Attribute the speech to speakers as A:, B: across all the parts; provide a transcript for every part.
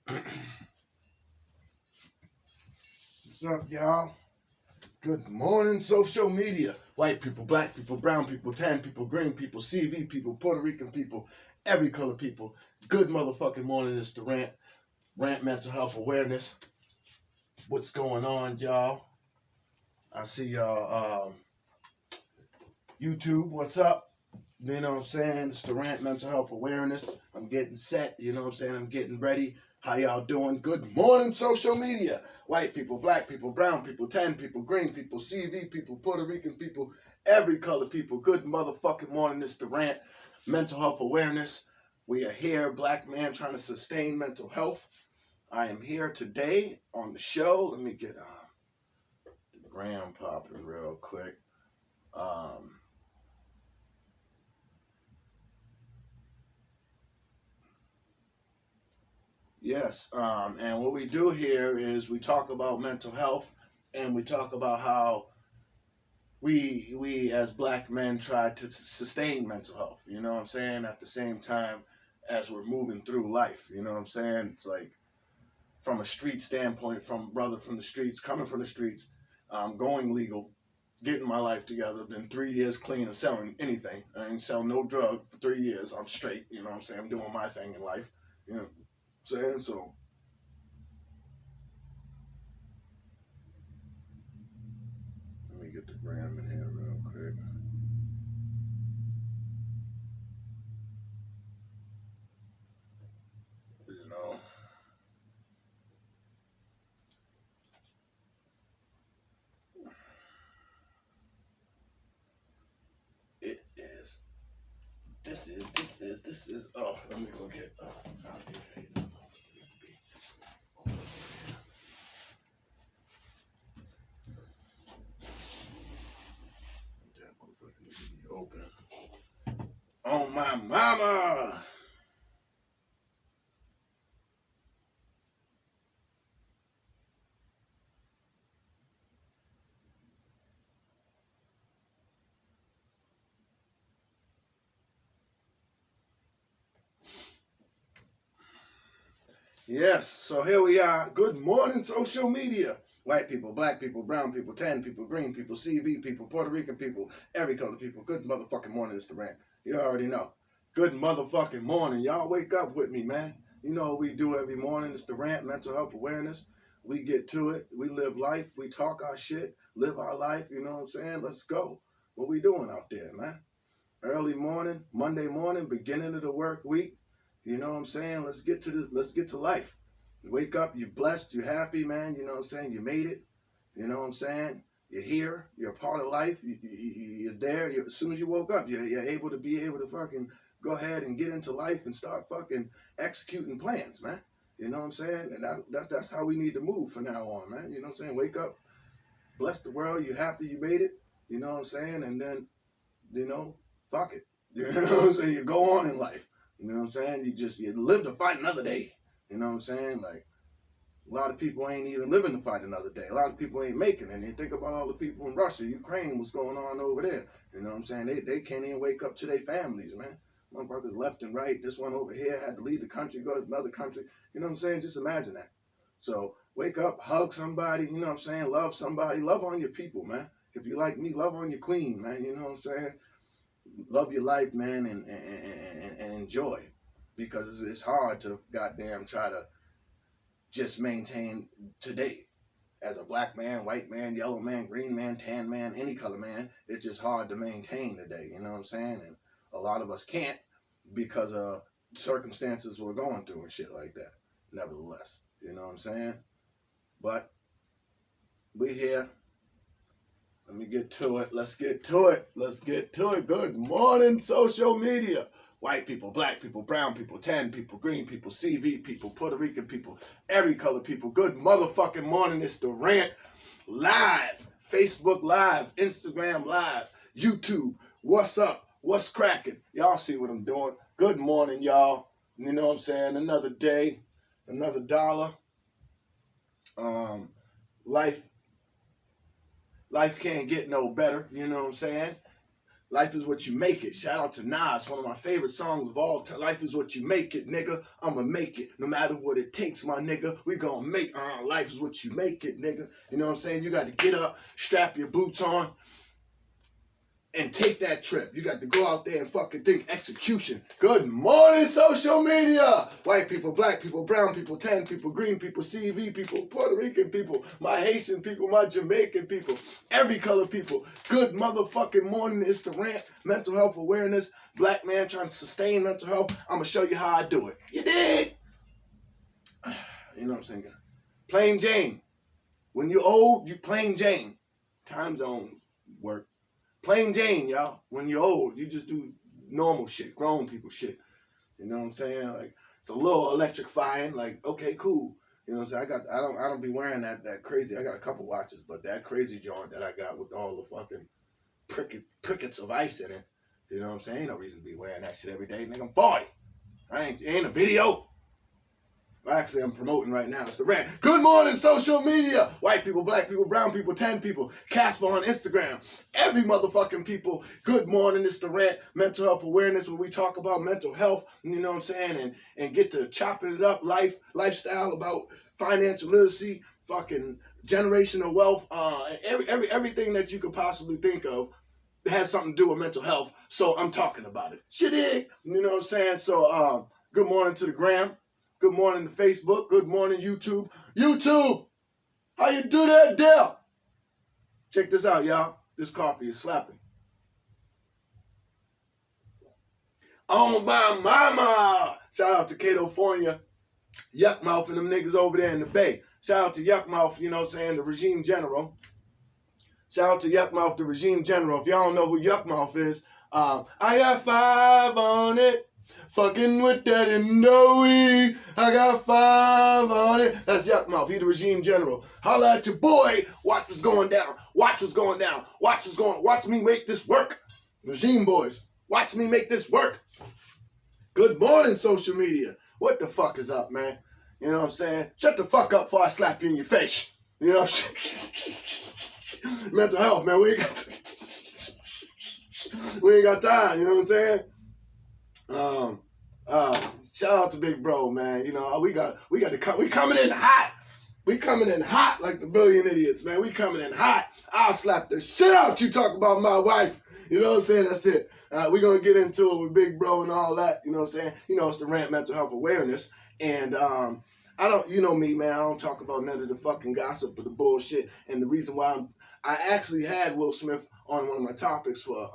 A: What's up, y'all? Good morning, social media. White people, black people, brown people, tan people, green people, CV people, Puerto Rican people, every color people. Good motherfucking morning. It's the rant mental health awareness. What's going on, y'all? I see y'all. YouTube, what's up? You know what I'm saying? It's the rant mental health awareness. I'm getting set. You know what I'm saying? I'm getting ready. How y'all doing? Good morning, social media. White people, black people, brown people, tan people, green people, CV people, Puerto Rican people, every color people. Good motherfucking morning. It's the rant mental health awareness. We are here, black man trying to sustain mental health. I am here today on the show. Let me get the gram popping real quick. Yes, and what we do here is we talk about mental health, and we talk about how we as black men try to sustain mental health. You know what I'm saying? At the same time as we're moving through life. You know what I'm saying? It's like from a street standpoint, from brother from the streets, coming from the streets, going legal, getting my life together. Then 3 years clean of selling anything. I ain't sell no drug for 3 years. I'm straight. You know what I'm saying? I'm doing my thing in life. You know what I'm saying? So. Let me get the gram in here real quick. You know, it is. This is. Oh, let me go get. Open. Oh my mama. Yes, so here we are. Good morning, social media. White people, black people, brown people, tan people, green people, CV people, Puerto Rican people, every color people. Good motherfucking morning, it's the rant. You already know. Good motherfucking morning. Y'all wake up with me, man. You know what we do every morning. It's the rant, mental health awareness. We get to it. We live life. We talk our shit. Live our life. You know what I'm saying? Let's go. What we doing out there, man? Early morning, Monday morning, beginning of the work week. You know what I'm saying? Let's get to this. Let's get to life. You wake up, you're blessed, you're happy, man. You know what I'm saying? You made it. You know what I'm saying? You're here. You're a part of life. You're there. As soon as you woke up, you're able to fucking go ahead and get into life and start fucking executing plans, man. You know what I'm saying? And that's how we need to move from now on, man. You know what I'm saying? Wake up, bless the world. You're happy you made it. You know what I'm saying? And then, you know, fuck it. You know what I'm saying? You go on in life. You know what I'm saying? You live to fight another day. You know what I'm saying? Like, a lot of people ain't even living to fight another day. A lot of people ain't making it. And you think about all the people in Russia, Ukraine, what's going on over there. You know what I'm saying? They can't even wake up to their families, man. Motherfuckers left and right. This one over here had to leave the country, go to another country. You know what I'm saying? Just imagine that. So wake up, hug somebody, you know what I'm saying? Love somebody. Love on your people, man. If you like me, love on your queen, man. You know what I'm saying? Love your life, man, and enjoy. Because it's hard to goddamn try to just maintain today. As a black man, white man, yellow man, green man, tan man, any color man, it's just hard to maintain today. You know what I'm saying? And a lot of us can't because of circumstances we're going through and shit like that. Nevertheless, you know what I'm saying? But we here. Let me get to it. Let's get to it. Let's get to it. Good morning, social media. White people, black people, brown people, tan people, green people, CV people, Puerto Rican people, every color people. Good motherfucking morning. It's the rant live. Facebook live, Instagram live, YouTube. What's up? What's cracking? Y'all see what I'm doing. Good morning, y'all. You know what I'm saying? Another day, another dollar. Life can't get no better. You know what I'm saying? Life is what you make it. Shout out to Nas, one of my favorite songs of all time. Life is what you make it, nigga. I'ma make it. No matter what it takes, my nigga. We gonna make life is what you make it, nigga. You know what I'm saying? You got to get up, strap your boots on, and take that trip. You got to go out there and fucking think execution. Good morning, social media. White people, black people, brown people, tan people, green people, CV people, Puerto Rican people, my Haitian people, my Jamaican people, every color people. Good motherfucking morning. It's the rant, mental health awareness, black man trying to sustain mental health. I'm going to show you how I do it. You dig? You know what I'm saying? Plain Jane. When you're old, you plain Jane. Time zones work. Plain Jane, y'all. When you're old, you just do normal shit, grown people shit. You know what I'm saying? Like, it's a little electrifying. Like, okay, cool. You know what I'm saying? I don't be wearing that crazy. I got a couple watches, but that crazy joint that I got with all the fucking prickets of ice in it. You know what I'm saying? Ain't no reason to be wearing that shit every day. Nigga, I'm 40. Ain't a video. Actually, I'm promoting right now. It's the rant. Good morning, social media. White people, black people, brown people, tan people. Casper on Instagram. Every motherfucking people. Good morning. It's the rant. Mental health awareness, where we talk about mental health. You know what I'm saying? And get to chopping it up. Lifestyle, about financial literacy, fucking generational wealth. Everything that you could possibly think of has something to do with mental health. So I'm talking about it. Shit, you know what I'm saying? So good morning to the gram. Good morning to Facebook. Good morning, YouTube. YouTube, how you do that there? Check this out, y'all. This coffee is slapping. On my mama. Shout out to California. Yuckmouth and them niggas over there in the Bay. Shout out to Yuckmouth, you know what I'm saying, the regime general. Shout out to Yuckmouth, the regime general. If y'all don't know who Yuckmouth is, I got 5 on it. Fucking with that and no I got 5 on it. That's Yuckmouth. He the regime general. Holla at your boy. Watch what's going down. Watch what's going down. Watch what's going. Watch me make this work. Regime boys. Watch me make this work. Good morning, social media. What the fuck is up, man? You know what I'm saying? Shut the fuck up before I slap you in your face. You know what I'm saying? Mental health, man. We ain't got time. You know what I'm saying? Shout out to Big Bro, man. You know, we coming in hot. We coming in hot like the Billion Idiots, man. We coming in hot. I'll slap the shit out you talk about my wife. You know what I'm saying? That's it. We're going to get into it with Big Bro and all that. You know what I'm saying? You know, it's the rant mental health awareness. And I don't, you know me, man. I don't talk about none of the fucking gossip or the bullshit. And the reason why I actually had Will Smith on one of my topics for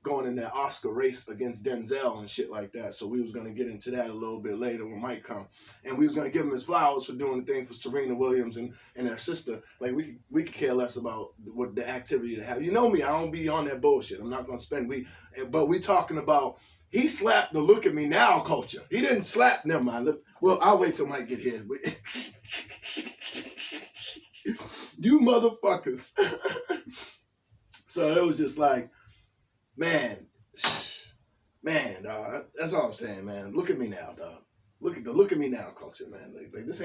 A: going in that Oscar race against Denzel and shit like that. So we was going to get into that a little bit later when Mike come. And we was going to give him his flowers for doing the thing for Serena Williams and her sister. Like, we could care less about what the activity they have. You know me, I don't be on that bullshit. I'm not going to spend, but we talking about, he slapped the look at me now culture. He didn't slap, never mind. Well, I'll wait till Mike get here. You motherfuckers. So it was just like, man, dog. That's all I'm saying, man. Look at me now, dog. Look at me now, culture, man. Like this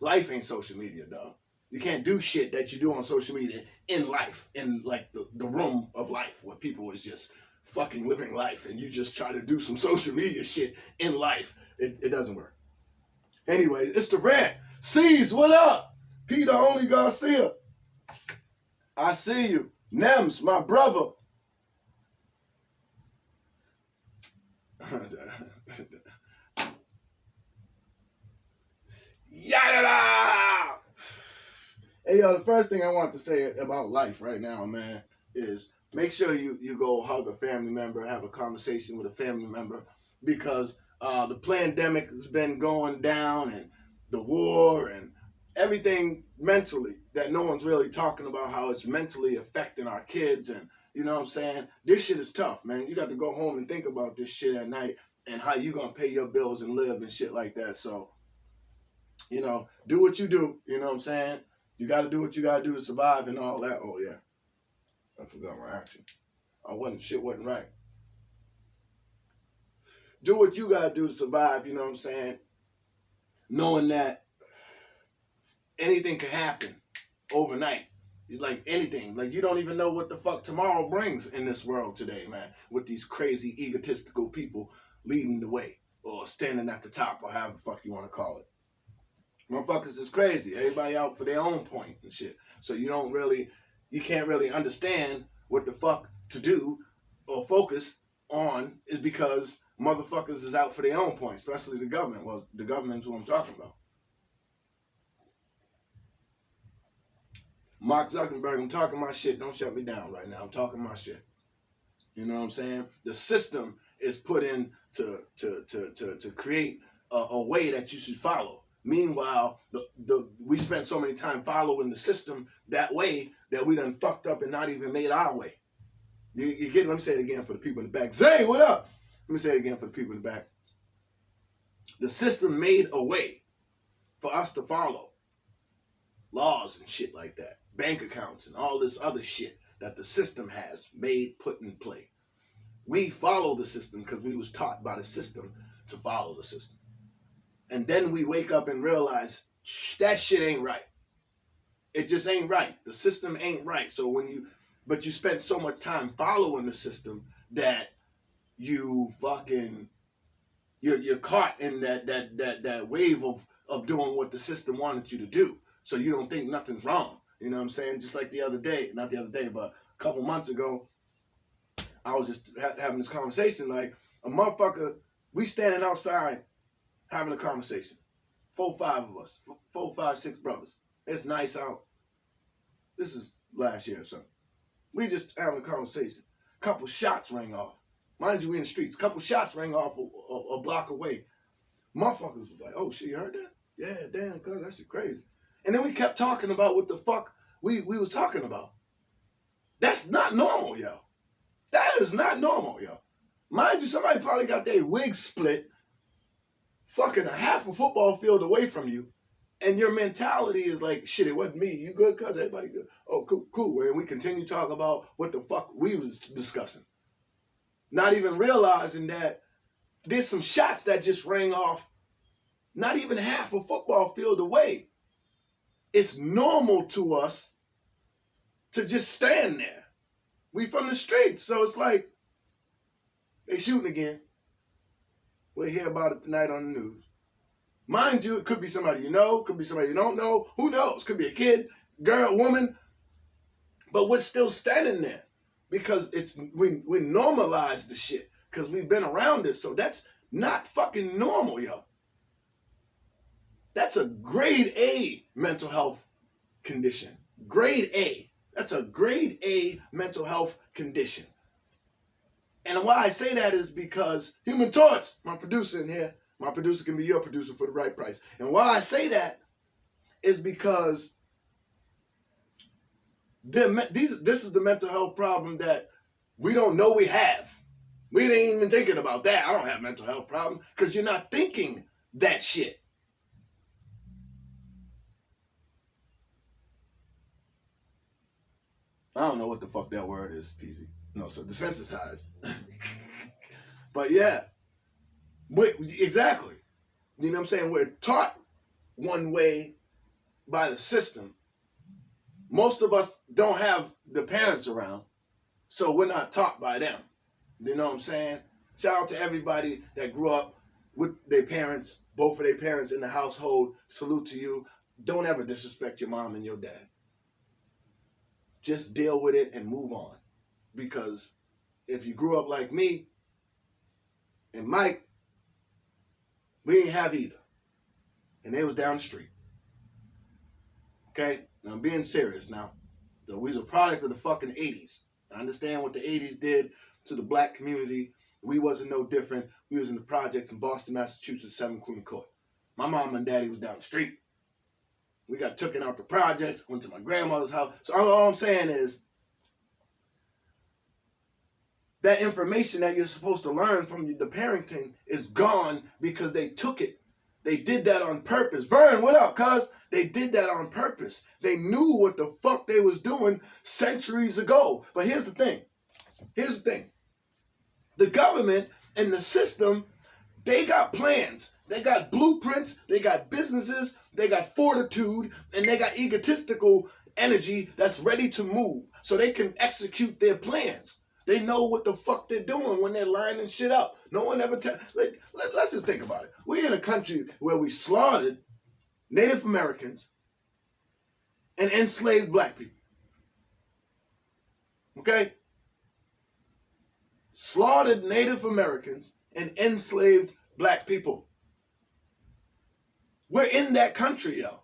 A: life ain't social media, dog. You can't do shit that you do on social media in life, in like the room of life where people is just fucking living life, and you just try to do some social media shit in life. It doesn't work. Anyways, it's the rant. C's, what up? Peter Only Garcia. I see you. Nems, my brother. Yada! Hey, yo, the first thing I want to say about life right now, man, is make sure you go hug a family member, have a conversation with a family member, because the pandemic has been going down, and the war and everything mentally that no one's really talking about, how it's mentally affecting our kids. And you know what I'm saying? This shit is tough, man. You got to go home and think about this shit at night and how you going to pay your bills and live and shit like that. So, you know, do what you do. You know what I'm saying? You got to do what you got to do to survive and all that. Oh, yeah. I forgot my action. Shit wasn't right. Do what you got to do to survive, you know what I'm saying? Knowing that anything can happen overnight. Like anything. Like you don't even know what the fuck tomorrow brings in this world today, man. With these crazy egotistical people leading the way or standing at the top or however the fuck you want to call it. Motherfuckers is crazy. Everybody out for their own point and shit. So you can't really understand what the fuck to do or focus on is because motherfuckers is out for their own point, especially the government. Well, the government's what I'm talking about. Mark Zuckerberg, I'm talking my shit. Don't shut me down right now. I'm talking my shit. You know what I'm saying? The system is put in to create a way that you should follow. Meanwhile, we spent so many time following the system that way that we done fucked up and not even made our way. You get it? Let me say it again for the people in the back. Zay, what up? Let me say it again for the people in the back. The system made a way for us to follow laws and shit like that. Bank accounts and all this other shit that the system has put in play. We follow the system because we was taught by the system to follow the system. And then we wake up and realize that shit ain't right. It just ain't right. The system ain't right. So but you spend so much time following the system that you're caught in that wave of doing what the system wanted you to do. So you don't think nothing's wrong. You know what I'm saying? Just like not the other day, but a couple months ago, I was just having this conversation. Like a motherfucker, we standing outside having a conversation. 4, 5 of us. 4, 5, 6 brothers. It's nice out. This is last year or something. We just having a conversation. Couple shots rang off. Mind you, we in the streets. Couple shots rang off a block away. Motherfuckers was like, oh shit, you heard that? Yeah, damn, cuz that shit crazy. And then we kept talking about what the fuck we was talking about. That's not normal, yo. That is not normal, yo. Mind you, somebody probably got their wig split fucking a half a football field away from you, and your mentality is like, shit, it wasn't me. You good, cuz? Everybody good? Oh, cool. And we continue to talk about what the fuck we was discussing. Not even realizing that there's some shots that just rang off not even half a football field away. It's normal to us to just stand there. We from the streets, so it's like, they shooting again. We'll hear about it tonight on the news. Mind you, it could be somebody you know, could be somebody you don't know. Who knows? Could be a kid, girl, woman. But we're still standing there because we normalize the shit because we've been around it. So that's not fucking normal, yo. That's a grade A mental health condition. Grade A. That's a grade A mental health condition. And why I say that is because Human Torch, my producer in here, my producer can be your producer for the right price. And why I say that is because this is the mental health problem that we don't know we have. We ain't even thinking about that. I don't have mental health problem because you're not thinking that shit. I don't know what the fuck that word is, PZ. No, so desensitized. But yeah, exactly. You know what I'm saying? We're taught one way by the system. Most of us don't have the parents around, so we're not taught by them. You know what I'm saying? Shout out to everybody that grew up with their parents, both of their parents in the household. Salute to you. Don't ever disrespect your mom and your dad. Just deal with it and move on. Because if you grew up like me and Mike, we ain't have either. And they was down the street. Okay? Now I'm being serious now. So we was a product of the fucking 80s. I understand what the 80s did to the black community. We wasn't no different. We was in the projects in Boston, Massachusetts, 7 Queen Court. My mom and daddy was down the street. We got taken out the projects, went to my grandmother's house. So all I'm saying is, that information that you're supposed to learn from the parenting is gone because they took it. They did that on purpose. Vern, what up, cuz? They did that on purpose. They knew what the fuck they was doing centuries ago. But here's the thing. The government and the system, they got plans. They got blueprints. They got businesses. They got fortitude. And they got egotistical energy that's ready to move so they can execute their plans. They know what the fuck they're doing when they're lining shit up. No one ever let's just think about it. We're in a country where we slaughtered Native Americans and enslaved black people. Okay? Slaughtered Native Americans and enslaved black people. We're in that country, yo.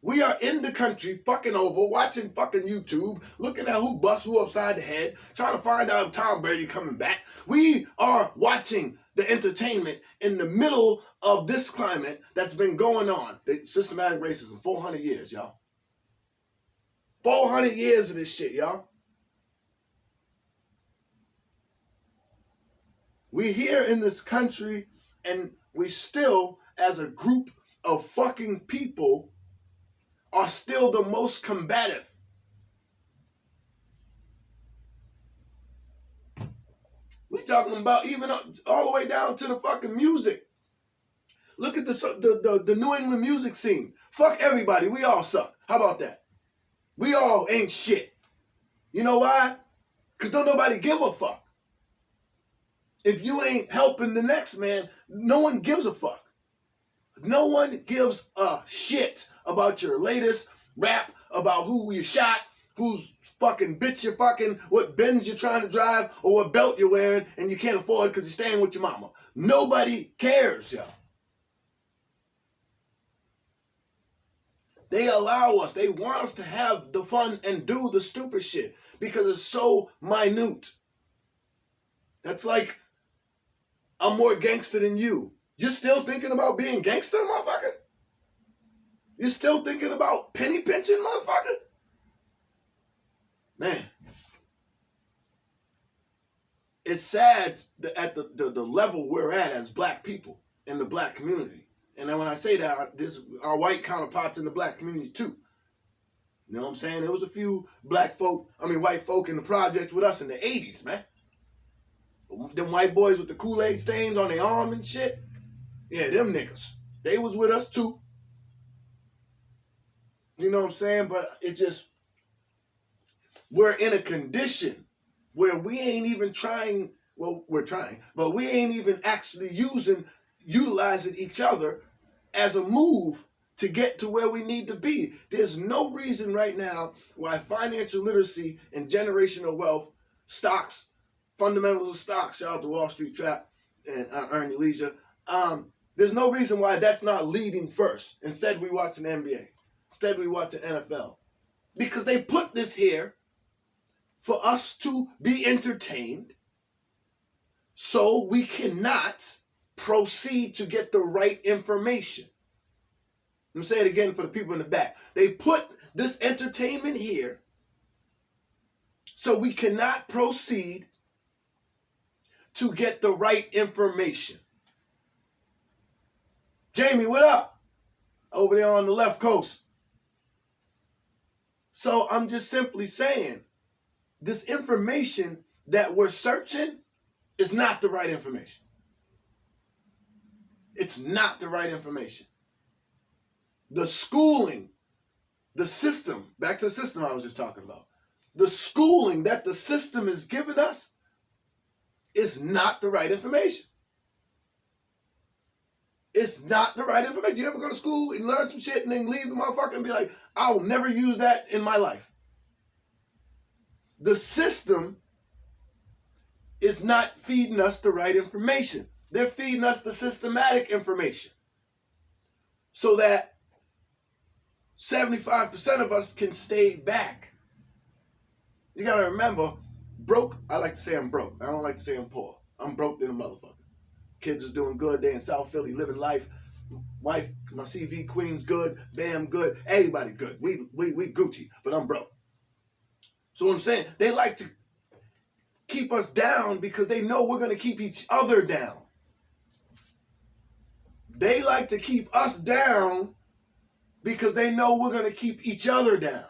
A: We are in the country fucking over, watching fucking YouTube, looking at who bust who upside the head, trying to find out if Tom Brady coming back. We are watching the entertainment in the middle of this climate that's been going on. The systematic racism, 400 years, y'all. 400 years of this shit, y'all. We're here in this country, and we still, as a group of fucking people, are still the most combative. We talking about even all the way down to the fucking music. Look at the New England music scene. Fuck everybody. We all suck. How about that? We all ain't shit. You know why? Because don't nobody give a fuck. If you ain't helping the next man, no one gives a fuck. No one gives a shit about your latest rap, about who you shot, whose fucking bitch you're fucking, what Benz you're trying to drive, or what belt you're wearing and you can't afford because you're staying with your mama. Nobody cares, y'all. They allow us, they want us to have the fun and do the stupid shit because it's so minute. That's like, I'm more gangster than you. You're still thinking about being gangster, motherfucker? You're still thinking about penny pinching, motherfucker? Man. It's sad at the level we're at as black people in the black community. And then when I say that, there's our white counterparts in the black community too. You know what I'm saying? There was a few white folk in the projects with us in the 80s, man. Them white boys with the Kool-Aid stains on their arm and shit. Yeah, them niggas. They was with us too. You know what I'm saying? But it just, we're in a condition where we ain't even trying, well, we're trying, but we ain't even actually utilizing each other as a move to get to where we need to be. There's no reason right now why financial literacy and generational wealth, stocks, fundamentals of stocks, shout out to Wall Street Trap and Earn Your Leisure, there's no reason why that's not leading first. Instead, we watch an NBA. Instead, we watch an NFL. Because they put this here for us to be entertained so we cannot proceed to get the right information. Let me say it again for the people in the back. They put this entertainment here so we cannot proceed to get the right information. Jamie, what up? Over there on the left coast. So I'm just simply saying, this information that we're searching is not the right information. It's not the right information. The schooling, the system, back to the system I was just talking about, the schooling that the system is giving us is not the right information. It's not the right information. You ever go to school and learn some shit and then leave the motherfucker and be like, I will never use that in my life. The system is not feeding us the right information. They're feeding us the systematic information so that 75% of us can stay back. You got to remember, broke, I like to say I'm broke. I don't like to say I'm poor. I'm broke than a motherfucker. Kids is doing good. They in South Philly living life. Wife, my CV queen's good. Bam, good. Everybody good. We Gucci, but I'm broke. So what I'm saying, they like to keep us down because they know we're going to keep each other down. They like to keep us down because they know we're going to keep each other down.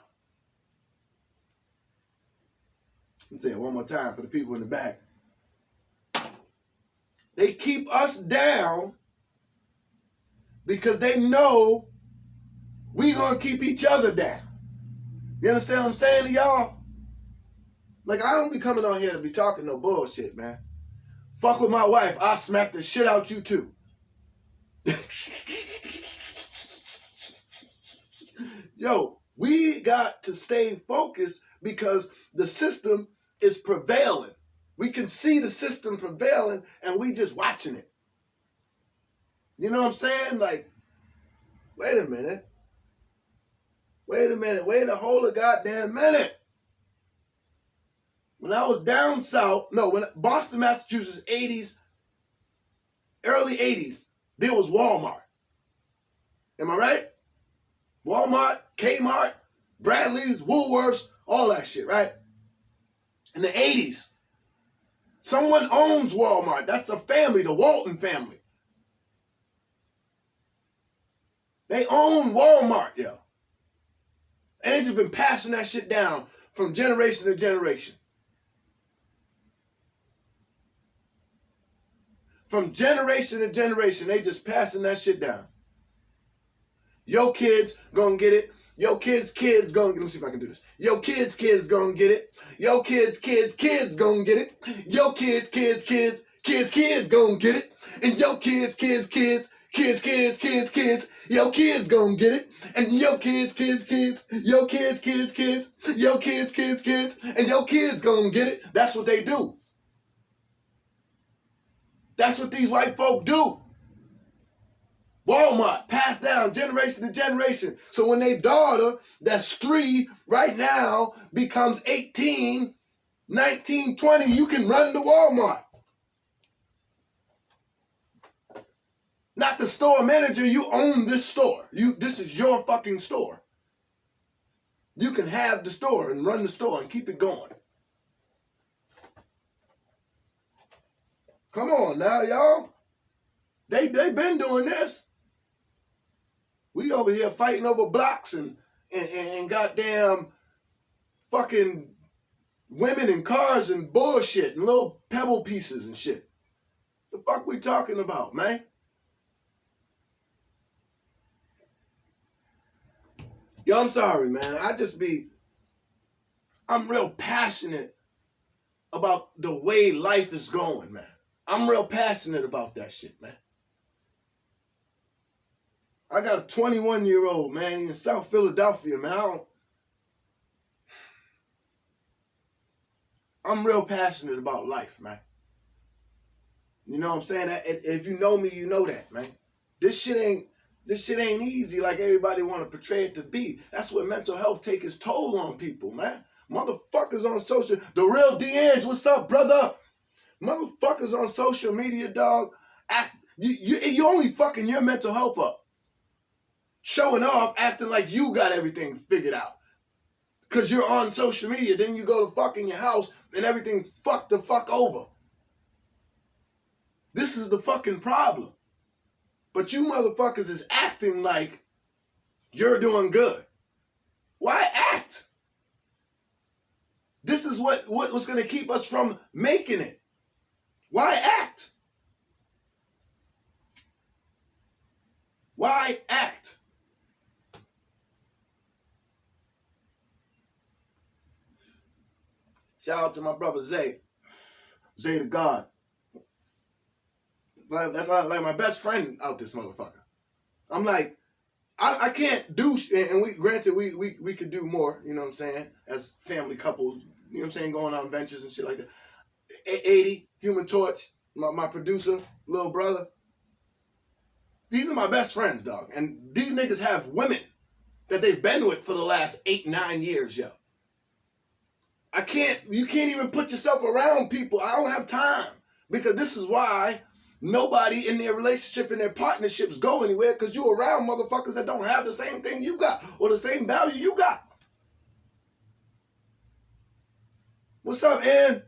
A: Let me say it one more time for the people in the back. They keep us down because they know we're going to keep each other down. You understand what I'm saying to y'all? Like, I don't be coming on here to be talking no bullshit, man. Fuck with my wife, I'll smack the shit out you too. Yo, we got to stay focused because the system is prevailing. We can see the system prevailing and we just watching it. You know what I'm saying? Like, wait a minute. Wait a whole goddamn minute. When I was down south, when Boston, Massachusetts, 80s, early 80s, there was Walmart. Am I right? Walmart, Kmart, Bradley's, Woolworths, all that shit, right? In the 80s, someone owns Walmart. That's a family, the Walton family. They own Walmart, yo. And they just been passing that shit down from generation to generation. From generation to generation, they just passing that shit down. Your kids gonna get it. Your kids gonna, let me see if I can do this. Your kids gonna get it. Your kids gonna get it. Your kids gonna get it. And your kids, your kids gonna get it. And your kids, your kids, and your kids gonna get it. That's what they do. That's what these white folk do. Walmart, passed down generation to generation. So when their daughter, that's 3 right now, becomes 18, 19, 20, you can run to Walmart. Not the store manager, you own this store. This is your fucking store. You can have the store and run the store and keep it going. Come on now, y'all. They been doing this. We over here fighting over blocks and goddamn fucking women and cars and bullshit and little pebble pieces and shit. The fuck we talking about, man? Yo, I'm sorry, man. I'm real passionate about the way life is going, man. I'm real passionate about that shit, man. I got a 21-year-old, man, in South Philadelphia, man. I'm real passionate about life, man. You know what I'm saying? If you know me, you know that, man. This shit ain't easy like everybody want to portray it to be. That's where mental health take its toll on people, man. Motherfuckers on social, the real D'Ange, what's up, brother? Motherfuckers on social media, dog, you only fucking your mental health up. Showing off, acting like you got everything figured out. Because you're on social media, then you go to fucking your house and everything's fucked the fuck over. This is the fucking problem. But you motherfuckers is acting like you're doing good. Why act? This is what was going to keep us from making it. Why act? Why act? Shout out to my brother Zay. Zay the God. That's like my best friend out this motherfucker. I'm like, I can't do, and we could do more, you know what I'm saying, as family couples, you know what I'm saying, going on ventures and shit like that. 80, Human Torch, my producer, little brother. These are my best friends, dog. And these niggas have women that they've been with for the last 8, 9 years, yo. You can't even put yourself around people. I don't have time. Because this is why nobody in their relationship and their partnerships go anywhere, because you're around motherfuckers that don't have the same thing you got or the same value you got. What's up, Ann?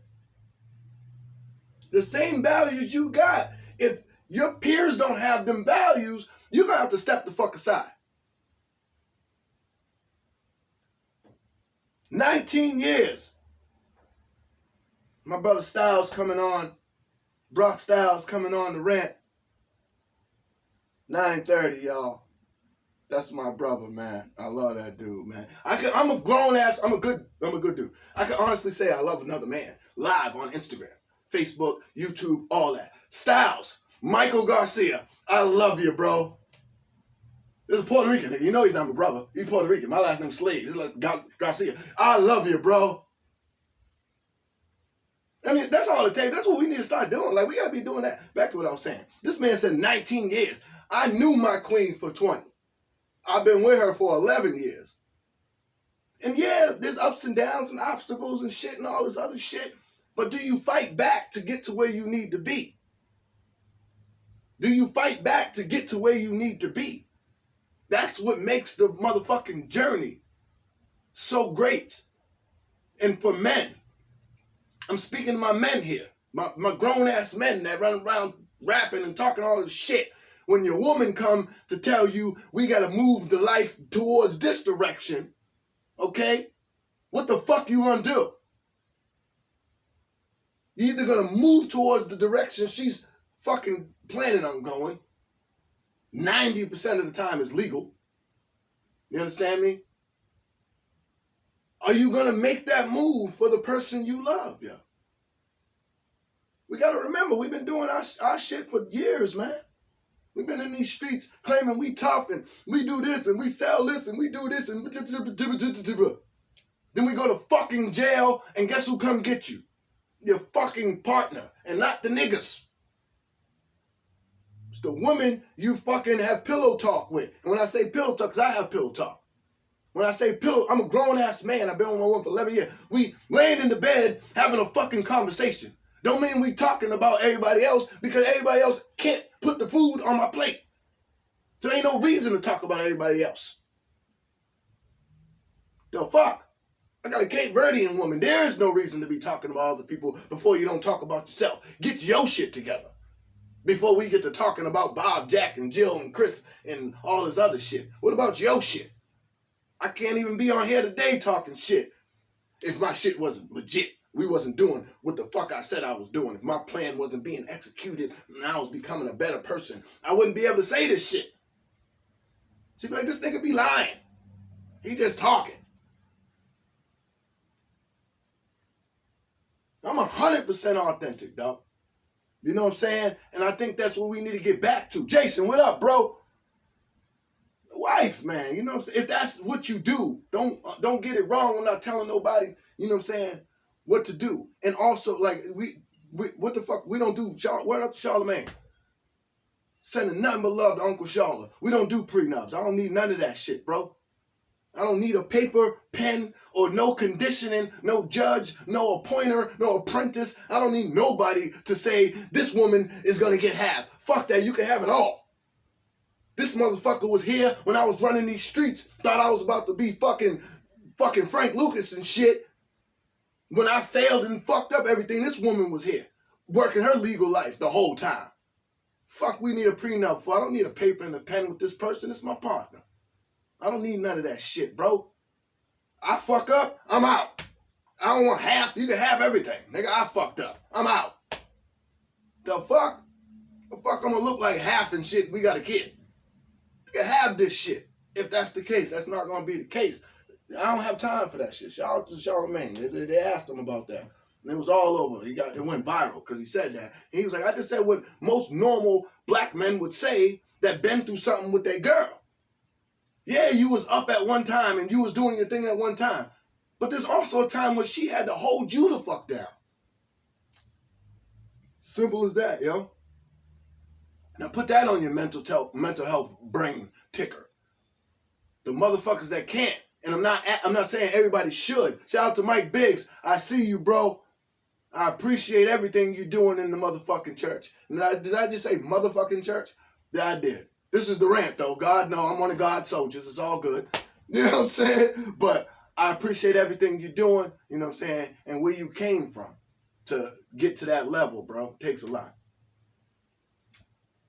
A: The same values you got. If your peers don't have them values, you're going to have to step the fuck aside. 19 years. My brother Styles coming on. Brock Styles coming on the rant. 9:30, y'all. That's That's my brother, man. I love that dude, man. I'm a grown ass. I'm a good dude. I can honestly say I love another man live on Instagram, Facebook, YouTube, all that. Styles, Michael Garcia. I love you, bro. This is Puerto Rican nigga. You know he's not my brother. He's Puerto Rican. My last name's Slade. He's like Garcia. I love you, bro. I mean, that's all it takes. That's what we need to start doing. Like, we got to be doing that. Back to what I was saying. This man said 19 years. I knew my queen for 20. I've been with her for 11 years. And yeah, there's ups and downs and obstacles and shit and all this other shit. But do you fight back to get to where you need to be? Do you fight back to get to where you need to be? That's what makes the motherfucking journey so great. And for men, I'm speaking to my men here, my grown-ass men that run around rapping and talking all this shit. When your woman come to tell you, we got to move the life towards this direction, okay? What the fuck you gonna do? You're either gonna move towards the direction she's fucking planning on going. 90% of the time is legal. You understand me? Are you going to make that move for the person you love? Yeah. We got to remember, we've been doing our shit for years, man. We've been in these streets claiming we tough and we do this and we sell this and we do this and then we go to fucking jail and guess who come get you? Your fucking partner and not the niggas. It's the woman you fucking have pillow talk with. And when I say pillow talk, because I have pillow talk. When I say pillow, I'm a grown-ass man. I've been with my woman for 11 years. We laying in the bed having a fucking conversation. Don't mean we talking about everybody else because everybody else can't put the food on my plate. So ain't no reason to talk about everybody else. The fuck? I got a Cape Verdean woman. There is no reason to be talking about other people before you don't talk about yourself. Get your shit together. Before we get to talking about Bob, Jack, and Jill, and Chris, and all this other shit. What about your shit? I can't even be on here today talking shit if my shit wasn't legit. We wasn't doing what the fuck I said I was doing. If my plan wasn't being executed and I was becoming a better person, I wouldn't be able to say this shit. She'd be like, this nigga be lying. He just talking. I'm 100% authentic, dog. You know what I'm saying? And I think that's what we need to get back to. Jason, what up, bro? Wife, man, you know what I'm saying? If that's what you do, don't get it wrong. I'm not telling nobody, you know what I'm saying, what to do. And also, like, we what the fuck? We don't do, what up to Charlemagne? Sending nothing but love to Uncle Charla. We don't do prenups. I don't need none of that shit, bro. I don't need a paper, pen, or no conditioning, no judge, no appointer, no apprentice. I don't need nobody to say this woman is going to get half. Fuck that. You can have it all. This motherfucker was here when I was running these streets. Thought I was about to be fucking Frank Lucas and shit. When I failed and fucked up everything, this woman was here. Working her legal life the whole time. Fuck we need a prenup for. I don't need a paper and a pen with this person. It's my partner. I don't need none of that shit, bro. I fuck up, I'm out. I don't want half. You can have everything. Nigga, I fucked up. I'm out. The fuck? The fuck I'm gonna look like half and shit we got a kid. You can have this shit. If that's the case, that's not gonna be the case. I don't have time for that shit. Shout out to Charlemagne. They asked him about that. And it was all over. It went viral because he said that. And he was like, I just said what most normal black men would say that been through something with their girl. Yeah, you was up at one time and you was doing your thing at one time. But there's also a time when she had to hold you the fuck down. Simple as that, yo. Now put that on your mental health brain ticker. The motherfuckers that can't. And I'm not saying everybody should. Shout out to Mike Biggs. I see you, bro. I appreciate everything you're doing in the motherfucking church. Did I just say motherfucking church? Yeah, I did. This is the rant, though. God, no, I'm one of God's soldiers. It's all good. You know what I'm saying? But I appreciate everything you're doing, you know what I'm saying, and where you came from to get to that level, bro. It takes a lot.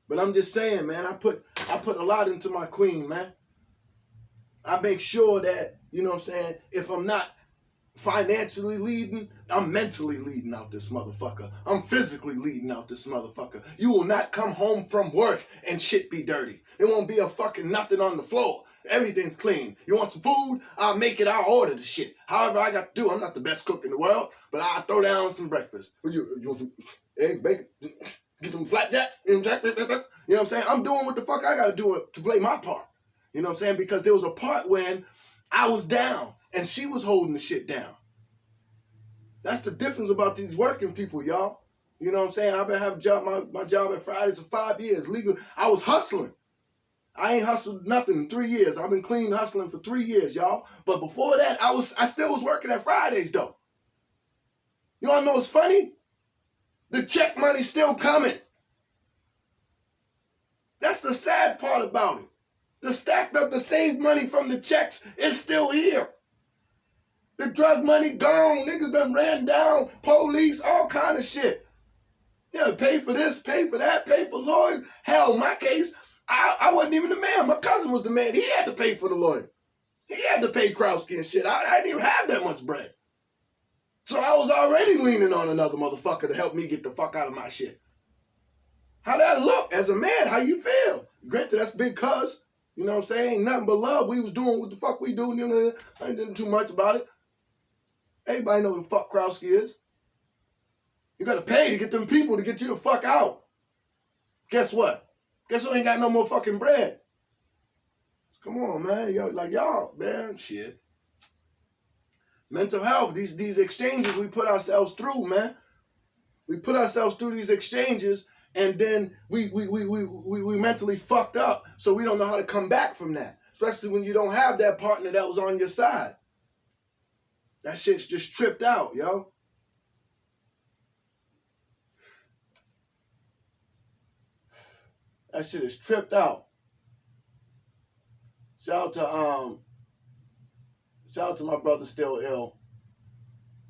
A: But I'm just saying, man, I put a lot into my queen, man. I make sure that, you know what I'm saying, if I'm not financially leading, I'm mentally leading out this motherfucker. I'm physically leading out this motherfucker. You will not come home from work and shit be dirty. It won't be a fucking nothing on the floor. Everything's clean. You want some food? I'll make it. I'll order the shit. However I got to do. I'm not the best cook in the world, but I'll throw down some breakfast. You want some eggs, bacon? Get some flapjack? You know what I'm saying? I'm doing what the fuck I got to do to play my part. You know what I'm saying? Because there was a part when I was down and she was holding the shit down. That's the difference about these working people, y'all. You know what I'm saying? I've been having my job at Fridays for 5 years. Legal. I was hustling. I ain't hustled nothing in 3 years. I've been clean hustling for 3 years, y'all. But before that, I still was working at Fridays, though. You all know what's funny? The check money's still coming. That's the sad part about it. The stacked up, the saved money from the checks is still here. The drug money gone. Niggas done ran down. Police, all kind of shit. Yeah, pay for this, pay for that, pay for lawyers. Hell, in my case, I wasn't even the man. My cousin was the man. He had to pay for the lawyer. He had to pay Krowski and shit. I didn't even have that much bread. So I was already leaning on another motherfucker to help me get the fuck out of my shit. How that look? As a man, how you feel? Granted, that's big cuz. You know what I'm saying? Ain't nothing but love. We was doing what the fuck we do. You know, I ain't doing too much about it. Everybody knows who the fuck Krowski is. You gotta pay to get them people to get you the fuck out. Guess what? Guess who ain't got no more fucking bread? Come on, man. Yo, like y'all, man, shit. Mental health, these exchanges we put ourselves through, man. We put ourselves through these exchanges, and then we mentally fucked up, so we don't know how to come back from that. Especially when you don't have that partner that was on your side. That shit's just tripped out, yo. That shit is tripped out. Shout out to my brother Still Ill.